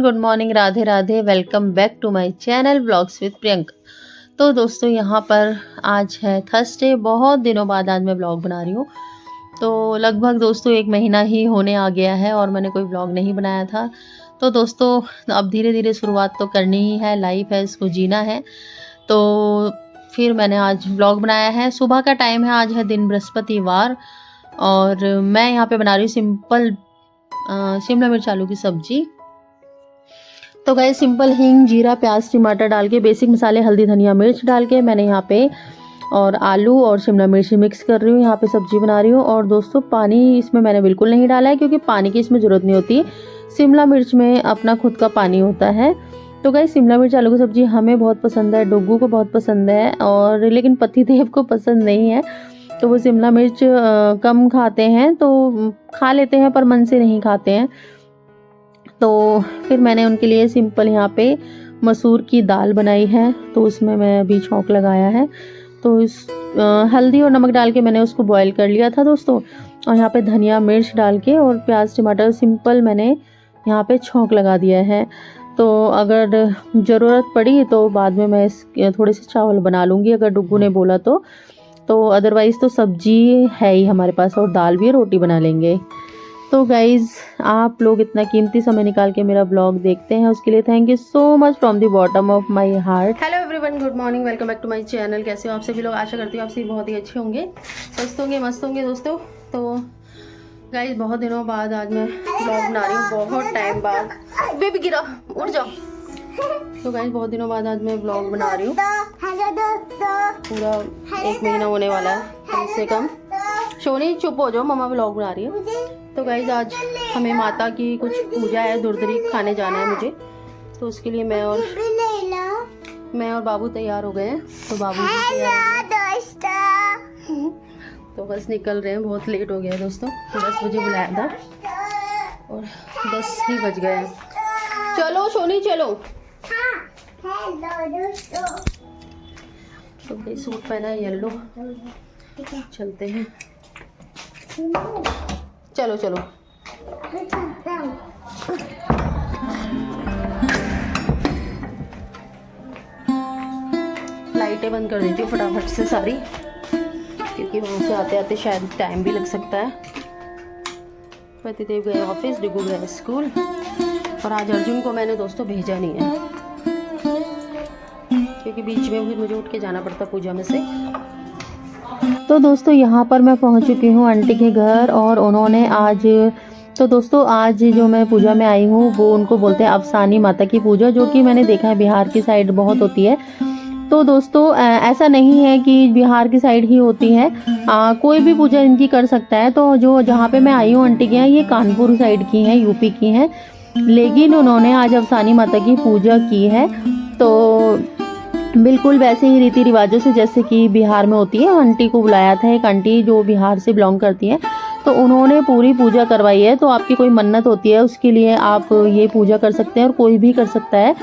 Good morning, Radhe Radhe. Welcome back to my channel vlogs with Priyanka. तो दोस्तों यहाँ पर आज है थर्सडे। बहुत दिनों बाद आज मैं व्लॉग बना रही हूँ। तो लगभग दोस्तों 1 महीना ही होने आ गया है और मैंने कोई व्लॉग नहीं बनाया था। तो दोस्तों अब धीरे धीरे शुरुआत तो करनी ही है, लाइफ है, इसको जीना है। तो फिर मैंने आज व्लॉग बनाया है। सुबह का टाइम है, आज है दिन बृहस्पतिवार और मैं यहाँ पे बना रही हूँ सिंपल शिमला मिर्च आलू की सब्जी। तो गाइस सिंपल हींग, जीरा, प्याज, टमाटर डाल के, बेसिक मसाले हल्दी धनिया मिर्च डाल के मैंने यहाँ पे और आलू और शिमला मिर्च मिक्स कर रही हूँ, यहाँ पे सब्जी बना रही हूँ। और दोस्तों पानी इसमें मैंने बिल्कुल नहीं डाला है क्योंकि पानी की इसमें ज़रूरत नहीं होती। शिमला मिर्च में अपना खुद का पानी होता है। तो गाइस शिमला मिर्च आलू की सब्जी हमें बहुत पसंद है, डोगू को बहुत पसंद है, और लेकिन पतिदेव को पसंद नहीं है। तो वो शिमला मिर्च कम खाते हैं, तो खा लेते हैं पर मन से नहीं खाते हैं। तो फिर मैंने उनके लिए सिंपल यहाँ पे मसूर की दाल बनाई है, तो उसमें मैं अभी छौंक लगाया है। तो इस हल्दी और नमक डाल के मैंने उसको बॉईल कर लिया था दोस्तों। और यहाँ पे धनिया मिर्च डाल के और प्याज टमाटर सिंपल मैंने यहाँ पे छौंक लगा दिया है। तो अगर ज़रूरत पड़ी तो बाद में मैं थोड़े से चावल बना लूँगी अगर डुग्गू ने बोला तो अदरवाइज़ तो सब्जी है ही हमारे पास और दाल भी है, रोटी बना लेंगे। तो गाइज़ आप लोग इतना कीमती समय निकाल के मेरा ब्लॉग देखते हैं, उसके लिए thank you so much from the bottom of my heart. Hello everyone, good morning, welcome back to my channel. कैसे हो आप सभी लोग? आशा करती हूँ आप सभी बहुत ही अच्छे होंगे, स्वस्थ होंगे, मस्त होंगे दोस्तों। तो गाइज़ बहुत दिनों बाद आज मैं ब्लॉग बना रही हूँ, बहुत टाइम बाद। बेबी गिरा, उठ जाओ। तो गाइज़ बहुत दिनों बाद आज मैं ब्लॉग बना रही हूँ, पूरा 1 महीना होने वाला है कम से कम। सोनी चुप हो जाओ, मम्मा व्लॉग बना रही है। तो गाइज आज हमें माता की कुछ पूजा है, दुर्दरी खाने जाना है मुझे। तो उसके लिए मैं और बाबू तैयार हो गए हैं। तो बाबू तो बस निकल रहे हैं, बहुत लेट हो गया दोस्तों। 10 बजे बुलाया था और 10 ही बज गए हैं। चलो सोनी चलो। तो भाई सूट पहना है येलो, चलते हैं। चलो चलो लाइटें बंद कर देती हूँ फटाफट से सारी, क्योंकि वहाँ से आते आते शायद टाइम भी लग सकता है। पतिदेव गए ऑफिस, डिगू गए स्कूल, और आज अर्जुन को मैंने दोस्तों भेजा नहीं है क्योंकि बीच में भी मुझे उठ के जाना पड़ता पूजा में से। तो दोस्तों यहाँ पर मैं पहुँच चुकी हूँ आंटी के घर, और उन्होंने आज जो मैं पूजा में आई हूँ वो उनको बोलते हैं अफसानी माता की पूजा, जो कि मैंने देखा है बिहार की साइड बहुत होती है। तो दोस्तों ऐसा नहीं है कि बिहार की साइड ही होती है, कोई भी पूजा इनकी कर सकता है। तो जो जहाँ पे मैं आई हूँ आंटी के यहाँ, ये कानपुर साइड की हैं, यूपी की हैं, लेकिन उन्होंने आज अफसानी माता की पूजा की है। तो बिल्कुल वैसे ही रीति रिवाजों से जैसे कि बिहार में होती है। आंटी को बुलाया था, एक आंटी जो बिहार से बिलोंग करती है, तो उन्होंने पूरी पूजा करवाई है। तो आपकी कोई मन्नत होती है उसके लिए आप ये पूजा कर सकते हैं और कोई भी कर सकता है।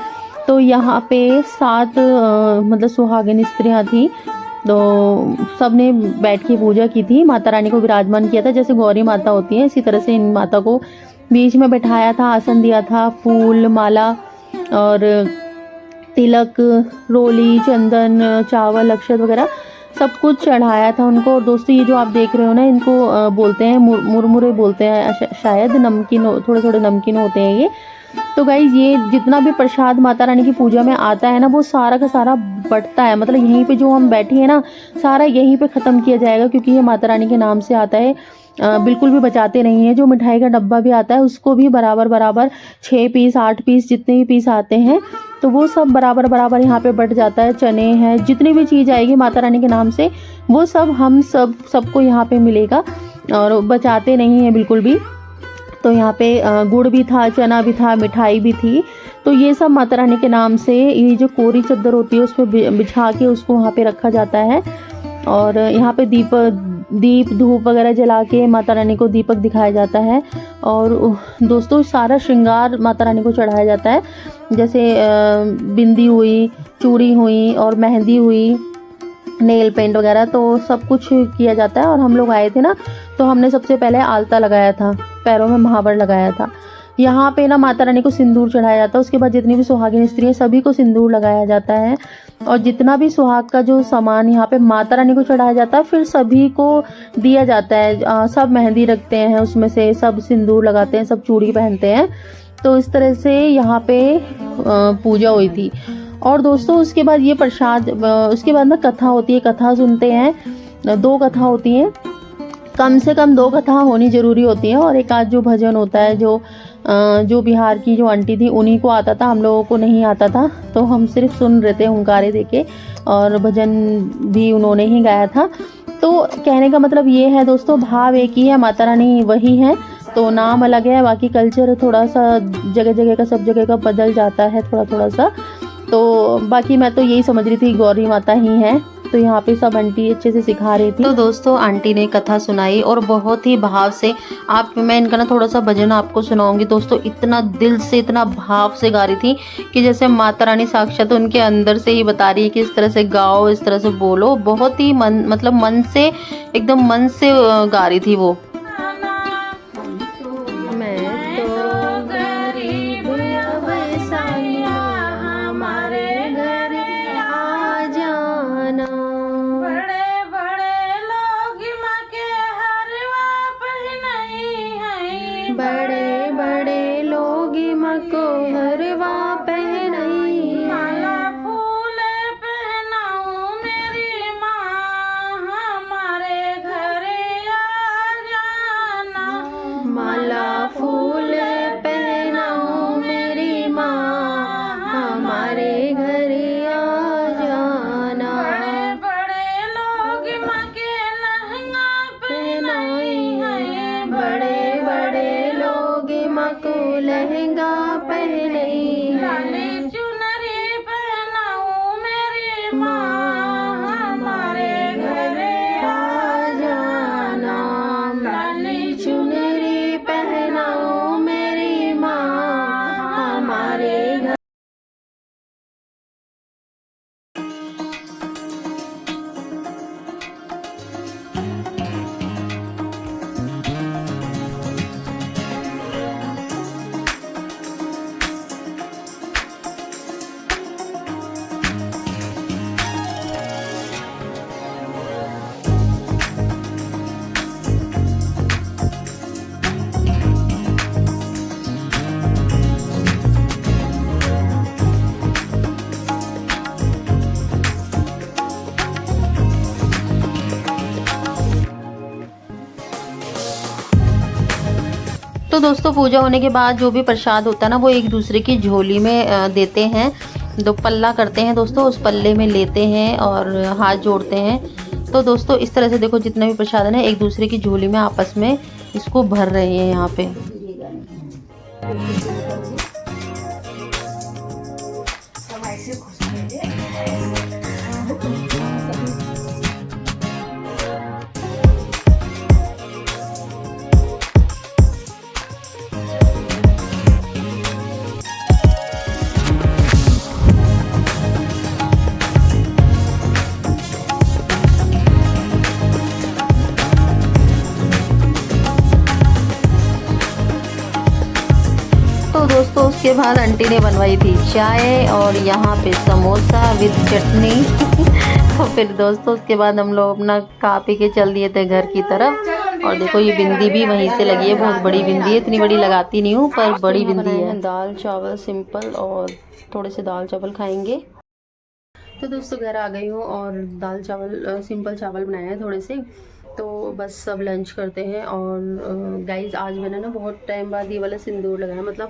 तो यहाँ पे 7 मतलब सुहागिन स्त्रियाँ थी, तो सब ने बैठ के पूजा की थी। माता रानी को विराजमान किया था, जैसे गौरी माता होती है इसी तरह से इन माता को बीच में बैठाया था, आसन दिया था, फूल माला और तिलक, रोली, चंदन, चावल, अक्षत वगैरह सब कुछ चढ़ाया था उनको। और दोस्तों ये जो आप देख रहे हो ना, इनको बोलते हैं मुरमुरे बोलते हैं शायद, नमकीन, थोड़े थोड़े नमकीन होते हैं ये। तो गाइज ये जितना भी प्रसाद माता रानी की पूजा में आता है ना, वो सारा का सारा बटता है, मतलब यहीं पे जो हम बैठे हैं ना, सारा यहीं पे ख़त्म किया जाएगा, क्योंकि ये माता रानी के नाम से आता है। बिल्कुल भी बचाते नहीं है। जो मिठाई का डब्बा भी आता है उसको भी बराबर बराबर 6 पीस 8 पीस जितने भी पीस आते हैं, तो वो सब बराबर बराबर यहाँ पे बट जाता है। चने हैं, जितनी भी चीज़ आएगी माता रानी के नाम से, वो सब हम सबको यहाँ पे मिलेगा, और बचाते नहीं है बिल्कुल भी। तो यहाँ पे गुड़ भी था, चना भी था, मिठाई भी थी। तो ये सब माता रानी के नाम से, ये जो कोरी चद्दर होती है उस पर बिछा के उसको वहाँ पे रखा जाता है। और यहाँ पे दीप धूप वगैरह जला के माता रानी को दीपक दिखाया जाता है। और दोस्तों सारा श्रृंगार माता रानी को चढ़ाया जाता है, जैसे बिंदी हुई, चूड़ी हुई और मेहंदी हुई, नेल पेंट वगैरह, तो सब कुछ किया जाता है। और हम लोग आए थे ना, तो हमने सबसे पहले आलता लगाया था, पैरों में महावर लगाया था। यहाँ पे ना माता रानी को सिंदूर चढ़ाया जाता है। उसके बाद जितनी भी सुहागिन स्त्री है सभी को सिंदूर लगाया जाता है, और जितना भी सुहाग का जो सामान यहाँ पे माता रानी को चढ़ाया जाता है फिर सभी को दिया जाता है। सब मेहंदी रखते हैं, उसमें से सब सिंदूर लगाते हैं, सब चूड़ी पहनते हैं। तो इस तरह से यहाँ पे पूजा हुई थी। और दोस्तों उसके बाद ये प्रसाद, उसके बाद ना कथा होती है, कथा सुनते हैं। 2 कथा होती हैं, कम से कम 2 कथा होनी ज़रूरी होती है, और एक आध जो भजन होता है जो बिहार की जो आंटी थी उन्हीं को आता था, हम लोगों को नहीं आता था, तो हम सिर्फ सुन रहे थे हुंकारे देके, और भजन भी उन्होंने ही गाया था। तो कहने का मतलब ये है दोस्तों, भाव एक ही है, माता रानी वही है, तो नाम अलग है, बाकी कल्चर थोड़ा सा जगह जगह का, सब जगह का बदल जाता है थोड़ा थोड़ा सा। तो बाकी मैं तो यही समझ रही थी गौरी माता ही है। तो यहाँ पे सब आंटी अच्छे से सिखा रही थी। तो दोस्तों आंटी ने कथा सुनाई और बहुत ही भाव से, मैं इनका ना थोड़ा सा भजन आपको सुनाऊंगी दोस्तों। इतना दिल से, इतना भाव से गा रही थी कि जैसे माता रानी साक्षात उनके अंदर से ही बता रही है कि इस तरह से गाओ, इस तरह से बोलो। बहुत ही मन से, एकदम मन से गा रही थी वो। बड़े बड़े लोग मको हरवा पहनाई, माला फूल पहनाऊं मेरी माँ, हमारे घरे आ जाना। माला फूल पहनाऊं मेरी माँ, हमारे घरे आ जाना। बड़े बड़े लोग माँ के लहंगा पहनाई है, बड़े बड़े को लहंगा पहनाई, लाली चुनरी पहनाऊं मेरी माँ, हमारे घरे आ जाना। लाली चुनरी पहनाऊं मेरी माँ, हमारे घर। तो दोस्तों पूजा होने के बाद जो भी प्रसाद होता है ना वो एक दूसरे की झोली में देते हैं। दो पल्ला करते हैं दोस्तों, उस पल्ले में लेते हैं और हाथ जोड़ते हैं। तो दोस्तों इस तरह से देखो जितना भी प्रसाद है ना एक दूसरे की झोली में आपस में इसको भर रहे हैं यहाँ पे। तो दोस्तों उसके बाद आंटी ने बनवाई थी चाय और यहाँ पे समोसा विद चटनी। तो फिर दोस्तों उसके बाद हम लोग अपना खा पी के चल दिए थे घर की तरफ। और देखो ये बिंदी भी वहीं से लगी है, बहुत बड़ी बिंदी है, इतनी बड़ी लगाती नहीं हूँ पर बड़ी बिंदी है। दाल चावल सिंपल और थोड़े से दाल चावल खाएंगे। तो दोस्तों घर आ गई हूँ और दाल चावल सिंपल चावल बनाए हैं थोड़े से। तो बस सब लंच करते हैं। और गाइज़ आज मैंने ना बहुत टाइम बाद ये वाला सिंदूर लगाया। मतलब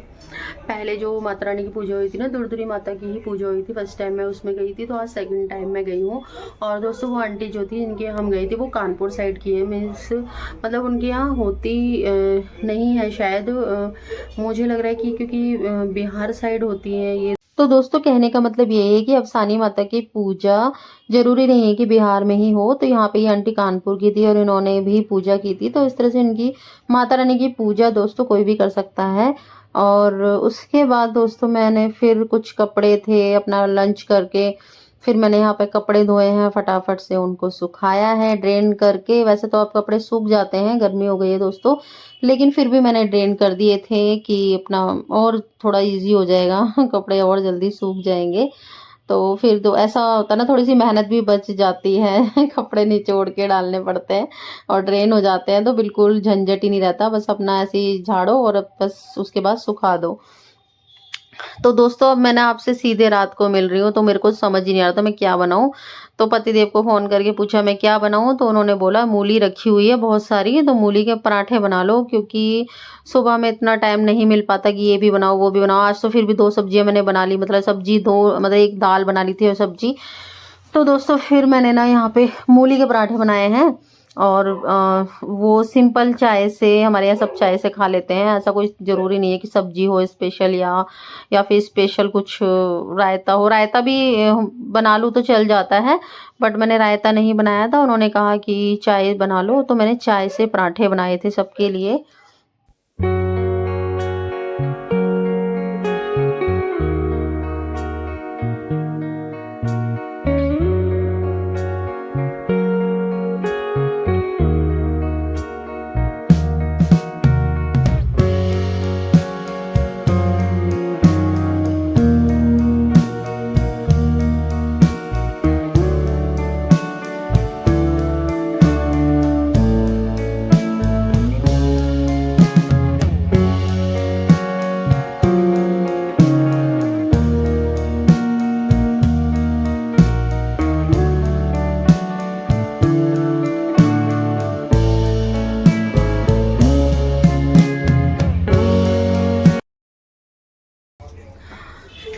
पहले जो माता रानी की पूजा हुई थी ना, दुर्दुरी माता की ही पूजा हुई थी, फर्स्ट टाइम मैं उसमें गई थी, तो आज सेकंड टाइम मैं गई हूँ। और दोस्तों वो आंटी जो थी इनके हम गए थे वो कानपुर साइड की है। मीन्स मतलब उनके यहाँ होती नहीं है शायद, मुझे लग रहा है कि क्योंकि बिहार साइड होती है ये। तो दोस्तों कहने का मतलब ये है कि अफसानी माता की पूजा जरूरी नहीं है कि बिहार में ही हो। तो यहाँ पे ये आंटी कानपुर की थी और इन्होंने भी पूजा की थी। तो इस तरह से इनकी माता रानी की पूजा दोस्तों कोई भी कर सकता है। और उसके बाद दोस्तों मैंने फिर कुछ कपड़े थे अपना लंच करके फिर मैंने यहाँ पे कपड़े धोए हैं, फटाफट से उनको सुखाया है ड्रेन करके। वैसे तो अब कपड़े सूख जाते हैं, गर्मी हो गई है दोस्तों, लेकिन फिर भी मैंने ड्रेन कर दिए थे कि अपना और थोड़ा इजी हो जाएगा कपड़े और जल्दी सूख जाएंगे। तो फिर तो ऐसा होता है ना, थोड़ी सी मेहनत भी बच जाती है कपड़े निचोड़ के डालने पड़ते हैं और ड्रेन हो जाते हैं, तो बिल्कुल झंझट ही नहीं रहता, बस अपना ऐसे ही झाड़ो और बस उसके बाद सुखा दो। तो दोस्तों अब मैं ना आपसे सीधे रात को मिल रही हूँ, तो मेरे को समझ ही नहीं आ रहा था मैं क्या बनाऊँ। तो पतिदेव को फ़ोन करके पूछा मैं क्या बनाऊँ, तो उन्होंने बोला मूली रखी हुई है बहुत सारी, तो मूली के पराठे बना लो, क्योंकि सुबह में इतना टाइम नहीं मिल पाता कि ये भी बनाओ वो भी बनाओ। आज तो फिर भी 2 सब्जियाँ मैंने बना ली, मतलब सब्जी 2, मतलब 1 दाल बना ली थी और सब्जी। तो दोस्तों फिर मैंने ना यहाँ पे मूली के पराठे बनाए हैं, और वो सिंपल चाय से, हमारे यहाँ सब चाय से खा लेते हैं, ऐसा कोई ज़रूरी नहीं है कि सब्जी हो स्पेशल या फिर स्पेशल कुछ रायता हो। रायता भी बना लूँ तो चल जाता है, बट मैंने रायता नहीं बनाया था, उन्होंने कहा कि चाय बना लो, तो मैंने चाय से पराठे बनाए थे सबके लिए।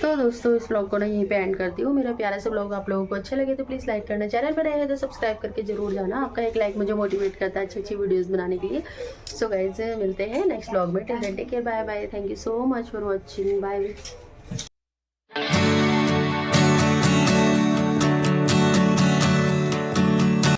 तो दोस्तों इस व्लॉग को ना यहीं पे एंड करती हूँ। मेरा प्यारा सा व्लॉग आप लोगों को अच्छा लगे तो प्लीज़ लाइक करना, चैनल पर नए हैं तो सब्सक्राइब करके जरूर जाना। आपका एक लाइक मुझे मोटिवेट करता है अच्छी अच्छी वीडियोस बनाने के लिए। सो गाइज मिलते हैं नेक्स्ट व्लॉग में, till then take care, bye bye, thank you so much for watching, bye.